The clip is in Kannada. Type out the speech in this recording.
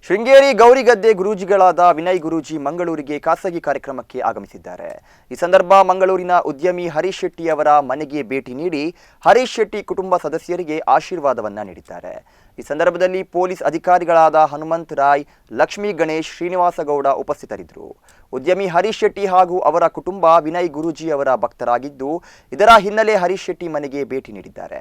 ಶೃಂಗೇರಿ ಗೌರಿಗದ್ದೆ ಗುರೂಜಿಗಳಾದ ವಿನಯ್ ಗುರೂಜಿ ಮಂಗಳೂರಿಗೆ ಖಾಸಗಿ ಕಾರ್ಯಕ್ರಮಕ್ಕೆ ಆಗಮಿಸಿದ್ದಾರೆ. ಈ ಸಂದರ್ಭ ಮಂಗಳೂರಿನ ಉದ್ಯಮಿ ಹರೀಶ್ ಶೆಟ್ಟಿ ಅವರ ಮನೆಗೆ ಭೇಟಿ ನೀಡಿ ಹರೀಶ್ ಶೆಟ್ಟಿ ಕುಟುಂಬ ಸದಸ್ಯರಿಗೆ ಆಶೀರ್ವಾದವನ್ನ ನೀಡಿದ್ದಾರೆ. ಈ ಸಂದರ್ಭದಲ್ಲಿ ಪೊಲೀಸ್ ಅಧಿಕಾರಿಗಳಾದ ಹನುಮಂತ್ ರಾಯ್, ಲಕ್ಷ್ಮೀ ಗಣೇಶ್, ಶ್ರೀನಿವಾಸ ಗೌಡ ಉಪಸ್ಥಿತರಿದ್ದರು. ಉದ್ಯಮಿ ಹರೀಶ್ ಶೆಟ್ಟಿ ಹಾಗೂ ಅವರ ಕುಟುಂಬ ವಿನಯ್ ಗುರೂಜಿ ಅವರ ಭಕ್ತರಾಗಿದ್ದು, ಇದರ ಹಿನ್ನೆಲೆ ಹರೀಶ್ ಶೆಟ್ಟಿ ಮನೆಗೆ ಭೇಟಿ ನೀಡಿದ್ದಾರೆ.